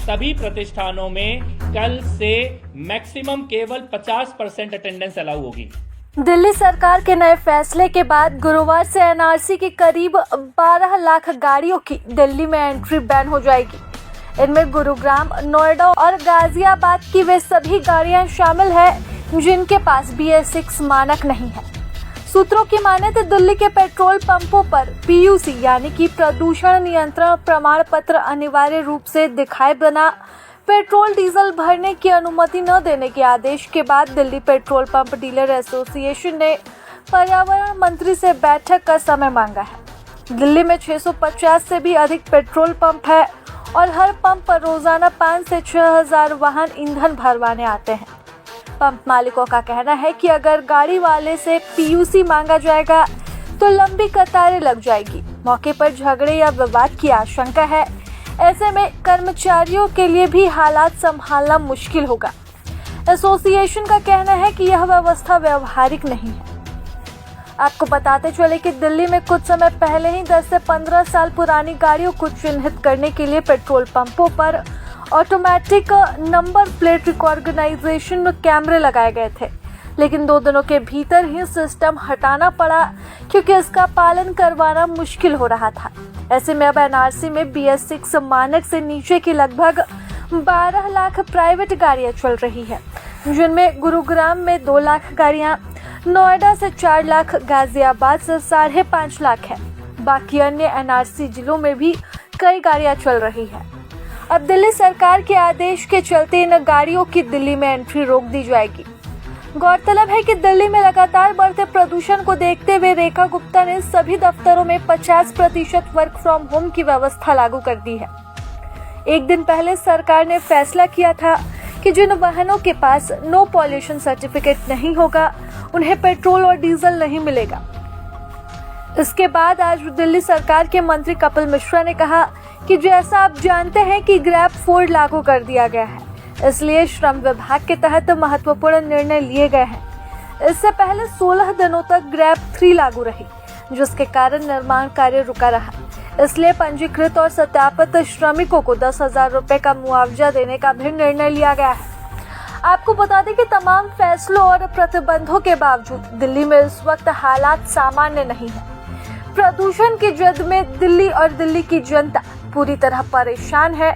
सभी प्रतिष्ठानों में कल से मैक्सिमम केवल 50% अटेंडेंस अलाउ होगी। दिल्ली सरकार के नए फैसले के बाद गुरुवार से एनआरसी की करीब 12 लाख गाड़ियों की दिल्ली में एंट्री बैन हो जाएगी। इनमें गुरुग्राम, नोएडा और गाजियाबाद की वे सभी गाड़ियां शामिल हैं जिनके पास BS6 मानक नहीं है। सूत्रों की माने तो दिल्ली के पेट्रोल पंपों पर PUC यानी कि प्रदूषण नियंत्रण प्रमाण पत्र अनिवार्य रूप से दिखाए बिना पेट्रोल डीजल भरने की अनुमति न देने के आदेश के बाद Delhi petrol pump dealer association ने पर्यावरण मंत्री से बैठक का समय मांगा है। दिल्ली में 650 से भी अधिक पेट्रोल पंप है और हर पंप पर रोजाना 5 से 6 हजार वाहन ईंधन भरवाने आते हैं। पंप मालिकों का कहना है कि अगर गाड़ी वाले से PUC मांगा जाएगा तो लंबी कतारें लग जाएगी। मौके पर झगड़े या विवाद की आशंका है। ऐसे में कर्मचारियों के लिए भी हालात संभालना मुश्किल होगा। एसोसिएशन का कहना है कि यह व्यवस्था व्यवहारिक नहीं है। आपको बताते चले कि दिल्ली में कुछ समय पहले ही 10 से 15 साल पुरानी गाड़ियों को चिन्हित करने के लिए पेट्रोल पंपों पर ऑटोमेटिक नंबर प्लेट रिकॉग्नाइजेशन कैमरे लगाए गए थे, लेकिन 2 दिनों के भीतर ही सिस्टम हटाना पड़ा क्योंकि इसका पालन करवाना मुश्किल हो रहा था। ऐसे में अब एनआरसी में BS6 मानक से नीचे की लगभग 12 लाख प्राइवेट गाड़ियां चल रही है, जिनमें गुरुग्राम में 2 लाख गाड़ियां, नोएडा से 4 लाख, गाजियाबाद से 5.5 लाख है। बाकी अन्य एनआरसी जिलों में भी कई गाड़ियां चल रही है। अब दिल्ली सरकार के आदेश के चलते इन गाड़ियों की दिल्ली में एंट्री रोक दी जाएगी। गौरतलब है कि दिल्ली में लगातार बढ़ते प्रदूषण को देखते हुए रेखा गुप्ता ने सभी दफ्तरों में 50% वर्क फ्रॉम होम की व्यवस्था लागू कर दी है। एक दिन पहले सरकार ने फैसला किया था कि जिन वाहनों के पास नो पॉल्यूशन सर्टिफिकेट नहीं होगा उन्हें पेट्रोल और डीजल नहीं मिलेगा। इसके बाद आज दिल्ली सरकार के मंत्री कपिल मिश्रा ने कहा कि जैसा आप जानते हैं कि ग्रैब 4 लागू कर दिया गया है, इसलिए श्रम विभाग के तहत महत्वपूर्ण निर्णय लिए गए हैं। इससे पहले 16 दिनों तक ग्रैब 3 लागू रही, जिसके कारण निर्माण कार्य रुका रहा। इसलिए पंजीकृत और सत्यापित श्रमिकों को 10,000 रुपए का मुआवजा देने का भी निर्णय लिया गया है। आपको बता दें कि तमाम फैसलों और प्रतिबंधों के बावजूद दिल्ली में इस वक्त हालात सामान्य नहीं है। प्रदूषण की जद में दिल्ली और दिल्ली की जनता पूरी तरह परेशान है।